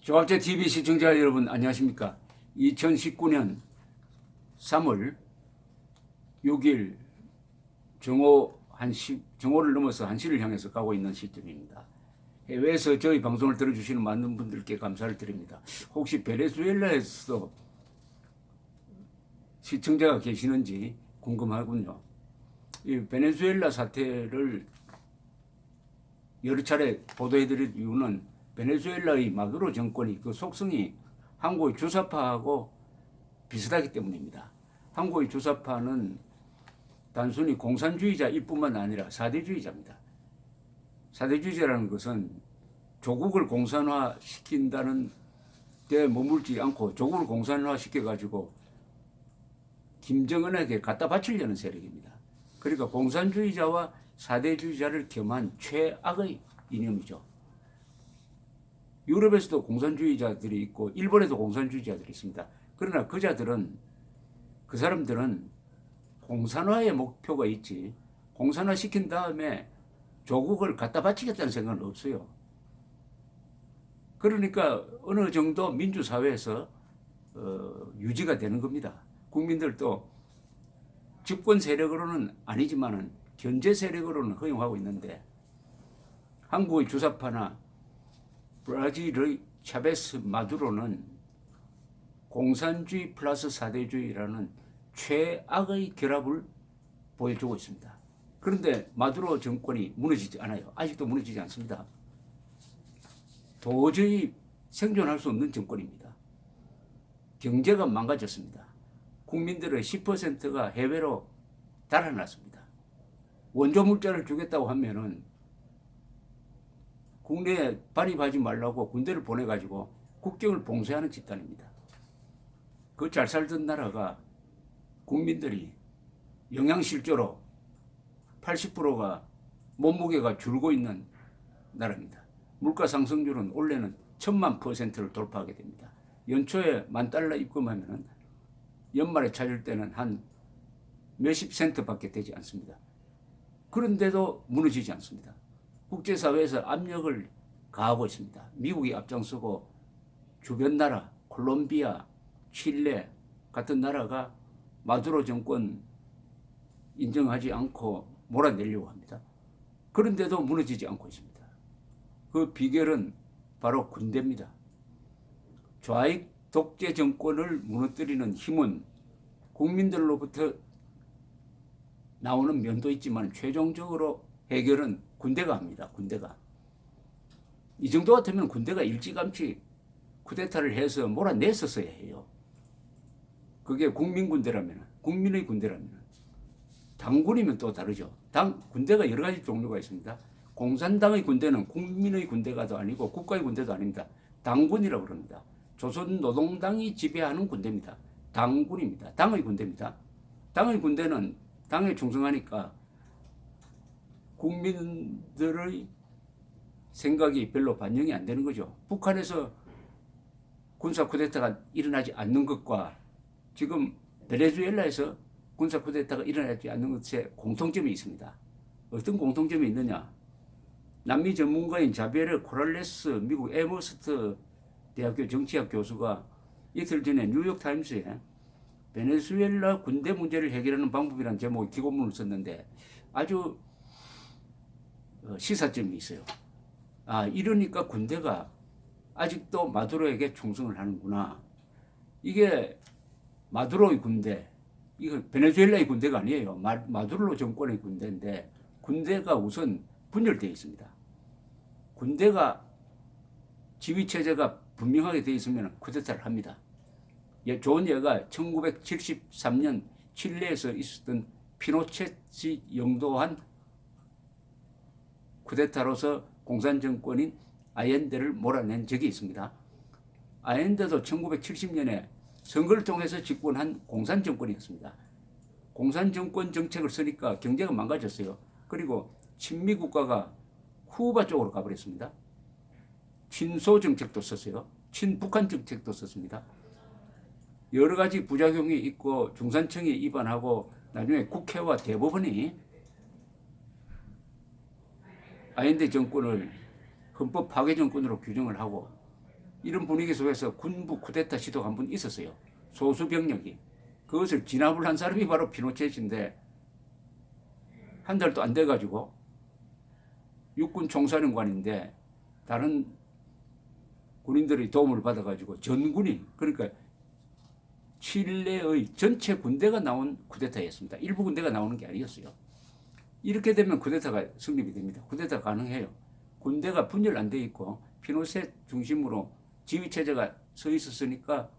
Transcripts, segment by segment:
조합제 TV 시청자 여러분 안녕하십니까? 2019년 3월 6일 정오를 넘어서 1시를 향해서 가고 있는 시점입니다. 해외에서 저희 방송을 들어주시는 많은 분들께 감사를 드립니다. 혹시 베네수엘라에서 시청자가 계시는지 궁금하군요. 이 베네수엘라 사태를 여러 차례 보도해드릴 이유는 베네수엘라의 마두로 정권이 그 속성이 한국의 주사파하고 비슷하기 때문입니다. 한국의 주사파는 단순히 공산주의자일 뿐만 아니라 사대주의자입니다. 사대주의자라는 것은 조국을 공산화시킨다는 데 머물지 않고 조국을 공산화시켜가지고 김정은에게 갖다 바치려는 세력입니다. 그러니까 공산주의자와 사대주의자를 겸한 최악의 이념이죠. 유럽에서도 공산주의자들이 있고 일본에도 공산주의자들이 있습니다. 그러나 그 사람들은 공산화의 목표가 있지 공산화 시킨 다음에 조국을 갖다 바치겠다는 생각은 없어요. 그러니까 어느 정도 민주사회에서 유지가 되는 겁니다. 국민들도 집권 세력으로는 아니지만은 견제 세력으로는 허용하고 있는데 한국의 주사파나 브라질의 차베스 마두로는 공산주의 플러스 사대주의라는 최악의 결합을 보여주고 있습니다. 그런데 마두로 정권이 무너지지 않아요. 아직도 무너지지 않습니다. 도저히 생존할 수 없는 정권입니다. 경제가 망가졌습니다. 국민들의 10%가 해외로 달아났습니다. 원조 물자를 주겠다고 하면은 국내에 반입하지 말라고 군대를 보내가지고 국경을 봉쇄하는 집단입니다. 그 잘 살던 나라가 국민들이 영양실조로 80%가 몸무게가 줄고 있는 나라입니다. 물가 상승률은 올해는 1000만%를 돌파하게 됩니다. 연초에 $10,000 입금하면 연말에 찾을 때는 한 몇십 센트밖에 되지 않습니다. 그런데도 무너지지 않습니다. 국제사회에서 압력을 가하고 있습니다. 미국이 앞장서고 주변 나라, 콜롬비아, 칠레 같은 나라가 마두로 정권 인정하지 않고 몰아내려고 합니다. 그런데도 무너지지 않고 있습니다. 그 비결은 바로 군대입니다. 좌익 독재 정권을 무너뜨리는 힘은 국민들로부터 나오는 면도 있지만 최종적으로 해결은 군대가 합니다. 군대가. 이 정도 같으면 군대가 일찌감치 쿠데타를 해서 몰아냈었어야 해요. 그게 국민군대라면, 국민의 군대라면. 당군이면 또 다르죠. 군대가 여러 가지 종류가 있습니다. 공산당의 군대는 국민의 군대가도 아니고 국가의 군대도 아닙니다. 당군이라고 그럽니다. 조선노동당이 지배하는 군대입니다. 당군입니다. 당의 군대입니다. 당의 군대는 당에 충성하니까 국민들의 생각이 별로 반영이 안 되는 거죠. 북한에서 군사 쿠데타가 일어나지 않는 것과 지금 베네수엘라에서 군사 쿠데타가 일어나지 않는 것에 공통점이 있습니다. 어떤 공통점이 있느냐? 남미 전문가인 자비에르 코랄레스 미국 에머스트 대학교 정치학 교수가 이틀 전에 뉴욕타임스에 베네수엘라 군대 문제를 해결하는 방법이라는 제목의 기고문을 썼는데 아주 시사점이 있어요. 이러니까 군대가 아직도 마두로에게 충성을 하는구나. 이게 마두로의 군대, 이거 베네수엘라의 군대가 아니에요. 마두로 정권의 군대인데 군대가 우선 분열되어 있습니다. 군대가 지휘체제가 분명하게 되어 있으면 쿠데타를 합니다. 좋은 예가 1973년 칠레에서 있었던 피노쳇이 영도한 쿠데타로서 공산정권인 아옌데를 몰아낸 적이 있습니다. 아옌데도 1970년에 선거를 통해서 집권한 공산정권이었습니다. 공산정권 정책을 쓰니까 경제가 망가졌어요. 그리고 친미 국가가 쿠바 쪽으로 가버렸습니다. 친소 정책도 썼어요. 친북한 정책도 썼습니다. 여러 가지 부작용이 있고 중산층이 입안하고 나중에 국회와 대법원이 아인데 정권을 헌법 파괴 정권으로 규정을 하고 이런 분위기 속에서 군부 쿠데타 시도가 한 번 있었어요. 소수 병력이. 그것을 진압을 한 사람이 바로 피노체트인데 한 달도 안 돼가지고 육군 총사령관인데 다른 군인들의 도움을 받아가지고 전군이 그러니까 칠레의 전체 군대가 나온 쿠데타였습니다. 일부 군대가 나오는 게 아니었어요. 이렇게 되면 쿠데타가 성립이 됩니다. 쿠데타가 가능해요. 군대가 분열 안 돼 있고 피노세 중심으로 지휘체제가 서 있었으니까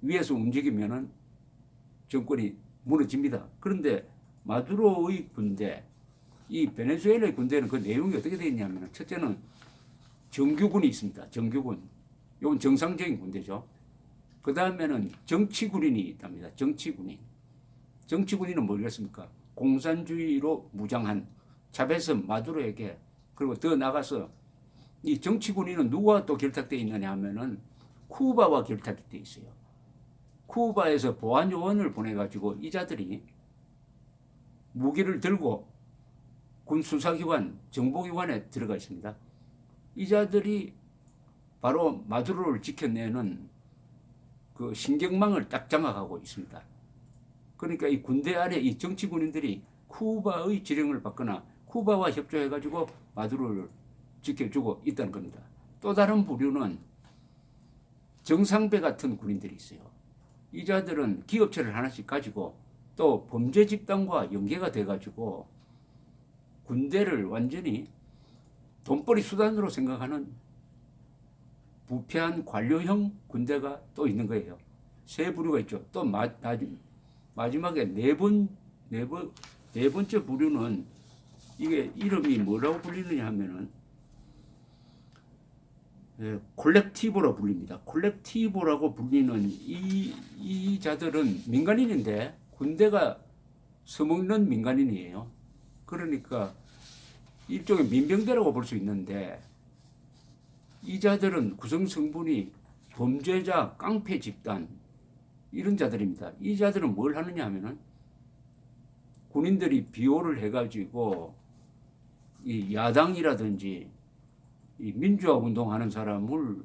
위에서 움직이면은 정권이 무너집니다. 그런데 마두로의 군대, 이 베네수엘라의 군대는 그 내용이 어떻게 되어 있냐면 첫째는 정규군이 있습니다. 정규군. 이건 정상적인 군대죠. 그 다음에는 정치군인이 있답니다. 정치군인. 정치군인은 뭐겠습니까? 공산주의로 무장한 차베스 마두로에게 그리고 더 나가서 이 정치군인은 누구와 또 결탁되어 있느냐 하면은 쿠바와 결탁이 되어 있어요. 쿠바에서 보안요원을 보내가지고 이자들이 무기를 들고 군 수사기관, 정보기관에 들어가 있습니다. 이자들이 바로 마두로를 지켜내는 그 신경망을 딱 장악하고 있습니다. 그러니까 이 군대 안에 이 정치군인들이 쿠바의 지령을 받거나 쿠바와 협조해가지고 마두로를 지켜주고 있다는 겁니다. 또 다른 부류는 정상배 같은 군인들이 있어요. 이자들은 기업체를 하나씩 가지고 또 범죄 집단과 연계가 돼가지고 군대를 완전히 돈벌이 수단으로 생각하는 부패한 관료형 군대가 또 있는 거예요. 세 부류가 있죠. 또 마지막에 네 번째 부류는 이게 이름이 뭐라고 불리느냐 하면은 콜렉티보로 불립니다. 콜렉티보라고 불리는 이 자들은 민간인인데 군대가 서먹는 민간인이에요. 그러니까 일종의 민병대라고 볼 수 있는데 이 자들은 구성 성분이 범죄자, 깡패 집단 이런 자들입니다. 이 자들은 뭘 하느냐 하면은 군인들이 비호를 해가지고 이 야당이라든지 이 민주화 운동하는 사람을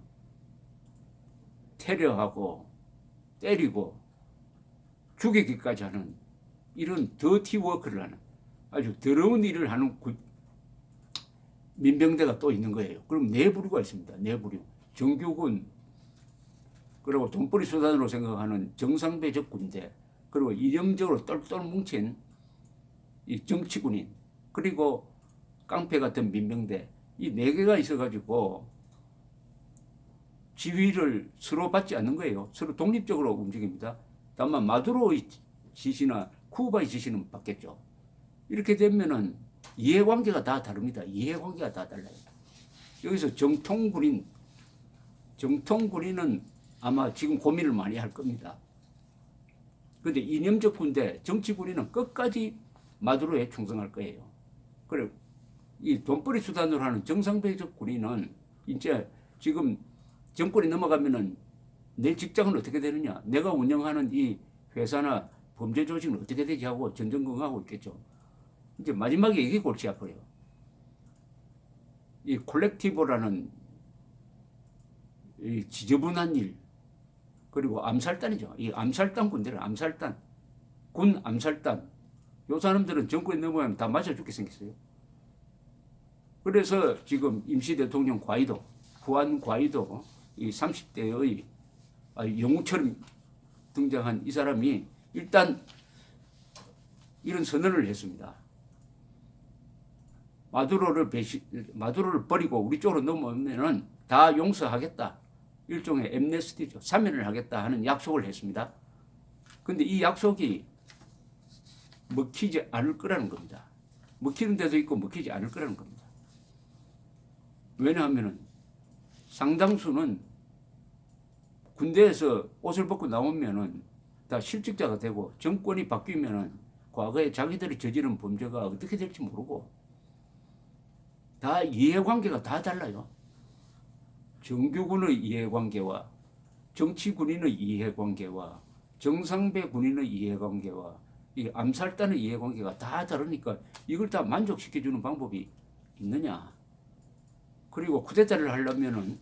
테러하고 때리고 죽이기까지 하는 이런 더티 워크를 하는 아주 더러운 일을 하는 민병대가 또 있는 거예요. 그럼 네 부류가 있습니다. 네 부류. 정규군, 그리고 돈벌이 수단으로 생각하는 정상배적 군대, 그리고 이념적으로 똘똘 뭉친 이 정치군인, 그리고 깡패 같은 민병대, 이 네 개가 있어가지고 지휘를 서로 받지 않는 거예요. 서로 독립적으로 움직입니다. 다만 마두로의 지시나 쿠바의 지시는 받겠죠. 이렇게 되면은 이해관계가 다 다릅니다. 이해관계가 다 달라요. 여기서 정통군인은 아마 지금 고민을 많이 할 겁니다. 그런데 이념적 군대, 정치군인은 끝까지 마두로에 충성할 거예요. 그리고 이 돈벌이 수단으로 하는 정상배적 군인은 이제 지금 정권이 넘어가면은 내 직장은 어떻게 되느냐, 내가 운영하는 이 회사나 범죄 조직은 어떻게 되지 하고 전전긍긍하고 있겠죠. 이제 마지막에 이게 골치 아파요. 이 콜렉티브라는 이 지저분한 일, 그리고 암살단이죠. 이 암살단 군대를 군 암살단. 요 사람들은 정권에 넘어가면 다 맞아 죽게 생겼어요. 그래서 지금 임시 대통령 과이도, 후안 과이도 이 30대의 영웅처럼 등장한 이 사람이 일단 이런 선언을 했습니다. 마두로를 버리고 우리 쪽으로 넘어오면은 다 용서하겠다. 일종의 엠네스티죠. 사면을 하겠다 하는 약속을 했습니다. 근데 이 약속이 먹히지 않을 거라는 겁니다. 먹히는 데도 있고 먹히지 않을 거라는 겁니다. 왜냐하면은 상당수는 군대에서 옷을 벗고 나오면은 다 실직자가 되고 정권이 바뀌면은 과거에 자기들이 저지른 범죄가 어떻게 될지 모르고 다 이해관계가 다 달라요. 정규군의 이해관계와 정치군인의 이해관계와 정상배 군인의 이해관계와 이 암살단의 이해관계가 다 다르니까 이걸 다 만족시켜주는 방법이 있느냐. 그리고 쿠데타를 하려면은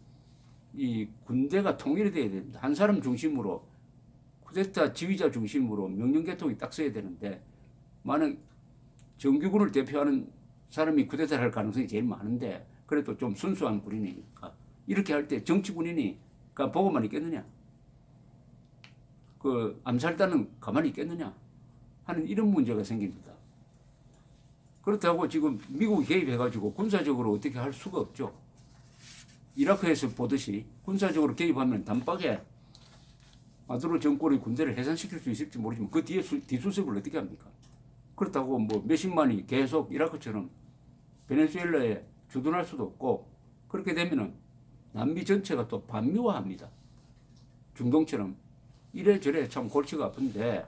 이 군대가 통일이 돼야 됩니다. 한 사람 중심으로 쿠데타 지휘자 중심으로 명령 계통이 딱 서야 되는데 만약 정규군을 대표하는 사람이 쿠데타를 할 가능성이 제일 많은데 그래도 좀 순수한 군인이니까 이렇게 할 때 정치 군인이가 보고만 있겠느냐? 그 암살단은 가만히 있겠느냐? 하는 이런 문제가 생깁니다. 그렇다고 지금 미국이 개입해가지고 군사적으로 어떻게 할 수가 없죠. 이라크에서 보듯이 군사적으로 개입하면 단박에 마두로 정권의 군대를 해산시킬 수 있을지 모르지만 그 뒤에 뒷수습을 어떻게 합니까? 그렇다고 뭐 몇십만이 계속 이라크처럼 베네수엘라에 주둔할 수도 없고 그렇게 되면은 남미 전체가 또 반미화합니다. 중동처럼 이래저래 참 골치가 아픈데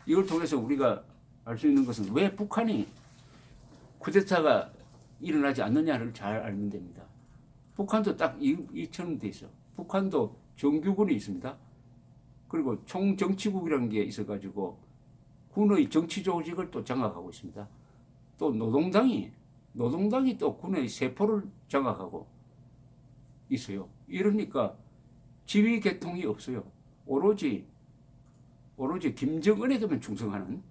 이걸 통해서 우리가 알 수 있는 것은 왜 북한이 쿠데타가 일어나지 않느냐를 잘 알면 됩니다. 북한도 딱 이처럼 돼 있어. 북한도 정규군이 있습니다. 그리고 총정치국이라는 게 있어가지고 군의 정치 조직을 또 장악하고 있습니다. 또 노동당이 또 군의 세포를 장악하고 있어요. 이러니까 지휘 계통이 없어요. 오로지 김정은에게만 충성하는,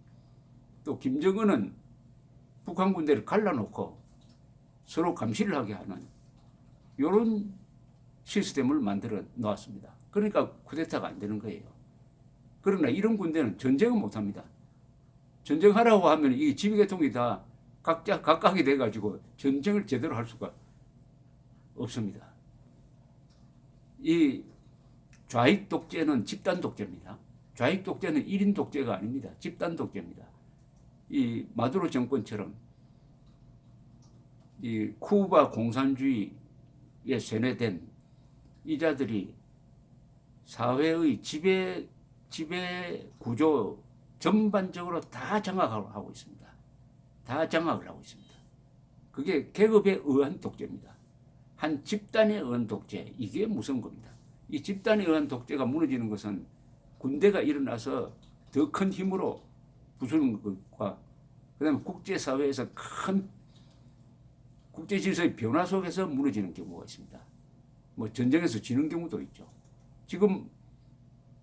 또 김정은은 북한 군대를 갈라놓고 서로 감시를 하게 하는 이런 시스템을 만들어 놓았습니다. 그러니까 쿠데타가 안 되는 거예요. 그러나 이런 군대는 전쟁은 못합니다. 전쟁하라고 하면 이 지휘계통이 다 각각이 돼가지고 전쟁을 제대로 할 수가 없습니다. 이 좌익 독재는 집단 독재입니다. 좌익 독재는 1인 독재가 아닙니다. 집단 독재입니다. 이 마두로 정권처럼 이 쿠바 공산주의에 세뇌된 이자들이 사회의 지배 구조 전반적으로 다 장악하고 있습니다. 다 장악을 하고 있습니다. 그게 계급에 의한 독재입니다. 한 집단에 의한 독재, 이게 무서운 겁니다. 이 집단에 의한 독재가 무너지는 것은 군대가 일어나서 더 큰 힘으로 부수는 것과 그다음에 국제사회에서 큰 국제 질서의 변화 속에서 무너지는 경우가 있습니다. 뭐 전쟁에서 지는 경우도 있죠.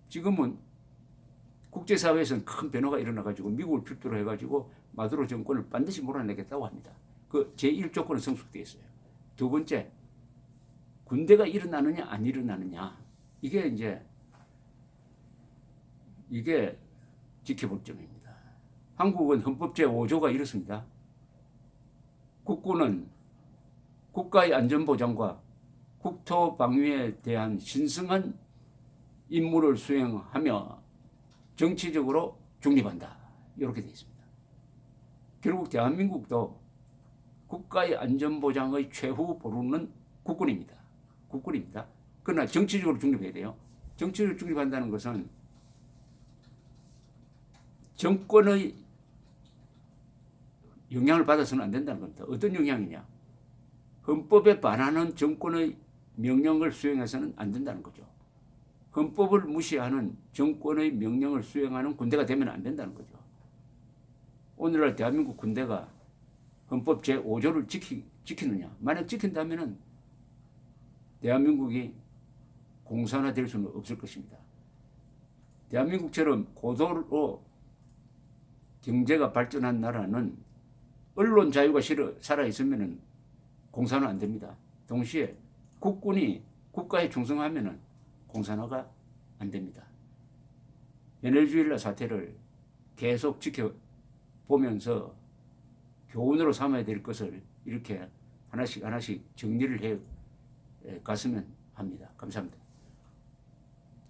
지금은 국제사회에서는 큰 변화가 일어나가지고 미국을 필두로 해가지고 마두로 정권을 반드시 몰아내겠다고 합니다. 그 제1조건은 성숙되어 있어요. 두 번째, 군대가 일어나느냐 안 일어나느냐 이게 지켜볼 점입니다. 한국은 헌법 제5조가 이렇습니다. 국군은 국가의 안전보장과 국토방위에 대한 신성한 임무를 수행하며 정치적으로 중립한다. 이렇게 되어 있습니다. 결국 대한민국도 국가의 안전보장의 최후 보루는 국군입니다. 그러나 정치적으로 중립해야 돼요. 정치적으로 중립한다는 것은 정권의 영향을 받아서는 안 된다는 겁니다. 어떤 영향이냐? 헌법에 반하는 정권의 명령을 수행해서는 안 된다는 거죠. 헌법을 무시하는 정권의 명령을 수행하는 군대가 되면 안 된다는 거죠. 오늘날 대한민국 군대가 헌법 제5조를 지키느냐? 만약 지킨다면 대한민국이 공산화될 수는 없을 것입니다. 대한민국처럼 고도로 경제가 발전한 나라는 언론 자유가 살아있으면 공산화 안 됩니다. 동시에 국군이 국가에 충성하면 공산화가 안 됩니다. 베네수엘라 사태를 계속 지켜보면서 교훈으로 삼아야 될 것을 이렇게 하나씩 정리를 해 갔으면 합니다. 감사합니다.